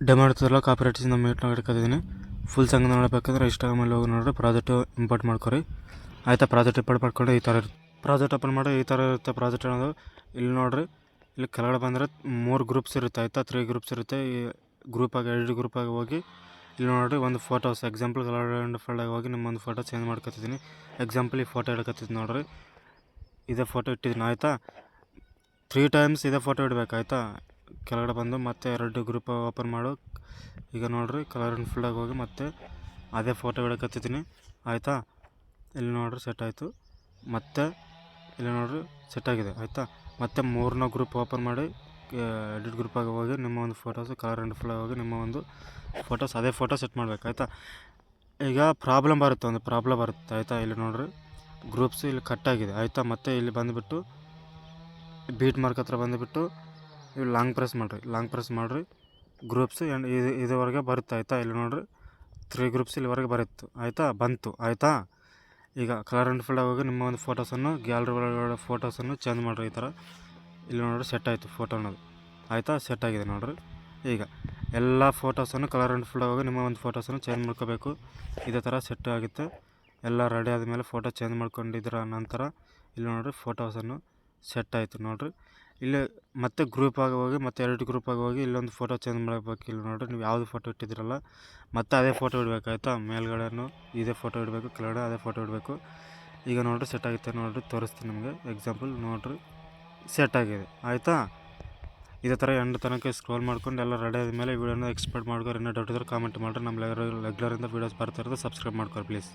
ಡೆಮಾಡ್ತಿರಲ್ಲ ಕಾಪಿರೈಟ್ಸಿಂದ meet ನೋಡ್ಕೊಂಡಿದ್ದೀನಿ. Full ಸಂಘ ನೋಡಬೇಕಂದ್ರೆ ಇನ್ಸ್ಟಾಗ್ರಾಮಲ್ಲಿ ಹೋಗಿ ನೋಡ್ರಿ, ಪ್ರಾಜೆಕ್ಟು ಇಂಪೋರ್ಟ್ ಮಾಡ್ಕೊರಿ. ಆಯಿತಾ, ಪ್ರಾಜೆಕ್ಟ್ ಇಂಪೋರ್ಟ್ ಮಾಡ್ಕೊಂಡು ಈ ಥರ ಇರುತ್ತೆ. ಪ್ರಾಜೆಕ್ಟ್ ಓಪನ್ ಮಾಡಿ ಈ ಥರ ಇರುತ್ತೆ ಪ್ರಾಜೆಕ್ಟ್ ಅನ್ನೋದು. ಇಲ್ಲಿ ನೋಡಿರಿ, ಇಲ್ಲಿ ಕೆಳಗಡೆ ಬಂದರೆ 3 ಗ್ರೂಪ್ಸ್ ಇರುತ್ತೆ. ಆಯಿತಾ, 3 ಗ್ರೂಪ್ಸ್ ಇರುತ್ತೆ. ಈ ಗ್ರೂಪಾಗಿ 2 ಗ್ರೂಪಾಗಿ ಹೋಗಿ ಇಲ್ಲಿ ನೋಡಿರಿ ಒಂದು ಫೋಟೋಸ್ ಎಕ್ಸಾಂಪಲ್ ಕಲರ್ ಆ್ಯಂಡ್ ಫೋಲ್ಡಾಗಿ ಹೋಗಿ ನಿಮ್ಮೊಂದು ಫೋಟೋ ಚೇಂಜ್ ಮಾಡ್ಕೊತಿದ್ದೀನಿ. ಎಕ್ಸಾಂಪಲ್ ಈ ಫೋಟೋ ಇಡಕತ್ತಿದ್ದು ನೋಡಿರಿ, ಇದೇ ಫೋಟೋ ಇಟ್ಟಿದ್ದೀನಿ. ಆಯಿತಾ, 3 ಟೈಮ್ಸ್ ಇದೇ ಫೋಟೋ ಇಡಬೇಕು. ಆಯಿತಾ, ಕೆಳಗಡೆ ಬಂದು ಮತ್ತೆ 2 ಗ್ರೂಪ್ ಓಪನ್ ಮಾಡು. ಈಗ ನೋಡಿರಿ, ಕಲರ್ ಆ್ಯಂಡ್ ಫೋಲ್ಡಾಗಿ ಹೋಗಿ ಮತ್ತೆ ಅದೇ ಫೋಟೋ ಇಡಕತ್ತಿದ್ದೀನಿ. ಆಯಿತಾ, ಇಲ್ಲಿ ನೋಡಿರಿ ಸೆಟ್ ಆಯಿತು. ಮತ್ತು ಇಲ್ಲಿ ನೋಡಿರಿ ಸೆಟ್ ಆಗಿದೆ. ಆಯಿತಾ, ಮತ್ತೆ 3ನೇ ಗ್ರೂಪ್ ಓಪನ್ ಮಾಡಿ ಎಡಿಟ್ ಗ್ರೂಪಾಗಿ ಹೋಗಿ ನಿಮ್ಮ ಒಂದು ಫೋಟೋಸು ಕಲರ್ ಆ್ಯಂಡ್ ಫೋಲ್ಡಾಗಿ ಹೋಗಿ ನಿಮ್ಮ ಒಂದು ಫೋಟೋಸ್ ಅದೇ ಫೋಟೋ ಸೆಟ್ ಮಾಡಬೇಕು. ಆಯಿತಾ, ಈಗ ಪ್ರಾಬ್ಲಮ್ ಬರುತ್ತೆ. ಆಯಿತಾ, ಇಲ್ಲಿ ನೋಡಿರಿ ಗ್ರೂಪ್ಸ್ ಇಲ್ಲಿ ಕಟ್ಟಾಗಿದೆ. ಆಯಿತಾ, ಮತ್ತೆ ಇಲ್ಲಿ ಬಂದುಬಿಟ್ಟು ಬೀಟ್ ಮಾರ್ಕ್ ಹತ್ರ ಬಂದುಬಿಟ್ಟು ಇಲ್ಲಿ ಲಾಂಗ್ ಪ್ರೆಸ್ ಮಾಡಿರಿ ಗ್ರೂಪ್ಸ್ ಇದುವರೆಗೆ ಬರುತ್ತೆ. ಆಯಿತಾ, ಇಲ್ಲಿ ನೋಡಿರಿ 3 ಗ್ರೂಪ್ಸ್ ಇಲ್ಲಿವರೆಗೆ ಬರುತ್ತು. ಆಯಿತಾ, ಬಂತು. ಆಯಿತಾ, ಈಗ ಕಲರ್ ಆ್ಯಂಡ್ ಫೋಲ್ಡಾಗಿ ಹೋಗಿ ನಿಮ್ಮ ಒಂದು ಫೋಟೋಸನ್ನು ಗ್ಯಾಲರಿ ಒಳಗಡೆ ಫೋಟೋಸನ್ನು ಚೇಂಜ್ ಮಾಡಿರಿ. ಈ ಥರ ಇಲ್ಲಿ ನೋಡಿರಿ ಸೆಟ್ ಆಯಿತು ಫೋಟೋ ಅನ್ನೋದು. ಆಯಿತಾ, ಸೆಟ್ ಆಗಿದೆ ನೋಡಿರಿ. ಈಗ ಎಲ್ಲ ಫೋಟೋಸನ್ನು ಕಲರ್ ಆ್ಯಂಡ್ ಫೋಲ್ಡಾಗಿ ಹೋಗಿ ನಿಮ್ಮ ಒಂದು ಫೋಟೋಸನ್ನು ಚೇಂಜ್ ಮಾಡ್ಕೋಬೇಕು. ಇದೇ ಥರ ಸೆಟ್ ಆಗುತ್ತೆ. ಎಲ್ಲ ರೆಡಿ ಆದಮೇಲೆ ಫೋಟೋ ಚೇಂಜ್ ಮಾಡ್ಕೊಂಡಿದ್ದರ ನಂತರ ಇಲ್ಲಿ ನೋಡಿರಿ ಫೋಟೋಸನ್ನು ಸೆಟ್ ಆಯಿತು ನೋಡಿರಿ. ಇಲ್ಲಿ ಮತ್ತೆ ಗ್ರೂಪಾಗಿ ಹೋಗಿ ಮತ್ತೆ 2 ಗ್ರೂಪಾಗಿ ಹೋಗಿ ಇಲ್ಲೊಂದು ಫೋಟೋ ಚೇಂಜ್ ಮಾಡಬೇಕು. ಇಲ್ಲಿ ನೋಡಿರಿ, ನೀವು ಯಾವುದು ಫೋಟೋ ಇಟ್ಟಿದ್ದೀರಲ್ಲ ಮತ್ತೆ ಅದೇ ಫೋಟೋ ಇಡಬೇಕು. ಆಯಿತಾ, ಮೇಲ್ಗಡೆನೂ ಇದೇ ಫೋಟೋ ಇಡಬೇಕು, ಕೆಳಗಡೆ ಅದೇ ಫೋಟೋ ಇಡಬೇಕು. ಈಗ ನೋಡಿರಿ ಸೆಟ್ ಆಗುತ್ತೆ ನೋಡಿರಿ, ತೋರಿಸ್ತೀನಿ ನಿಮಗೆ ಎಕ್ಸಾಂಪಲ್. ನೋಡಿರಿ ಸೆಟ್ ಆಗಿದೆ. ಆಯಿತಾ, ಇದೇ ಥರ ಎಂಡ್ ತನಕ ಸ್ಕ್ರೋಲ್ ಮಾಡ್ಕೊಂಡು ಎಲ್ಲ ರೆಡಿ ಆದಮೇಲೆ ವೀಡಿಯೋನ ಎಕ್ಸ್ಪೋರ್ಟ್ ಮಾಡ್ಕೊಂಡು. ಇನ್ನೂ ಡೌಟ್ ಇದ್ದರೆ ಕಾಮೆಂಟ್ ಮಾಡಿರಿ. ನಮ್ಮ ರೆಗ್ಯುಲರಿಂದ ವೀಡಿಯೋಸ್ ಬರ್ತಾ ಇರೋದು ಸಬ್ಸ್ಕ್ರೈಬ್ ಮಾಡ್ಕೊರಿ ಪ್ಲೀಸ್.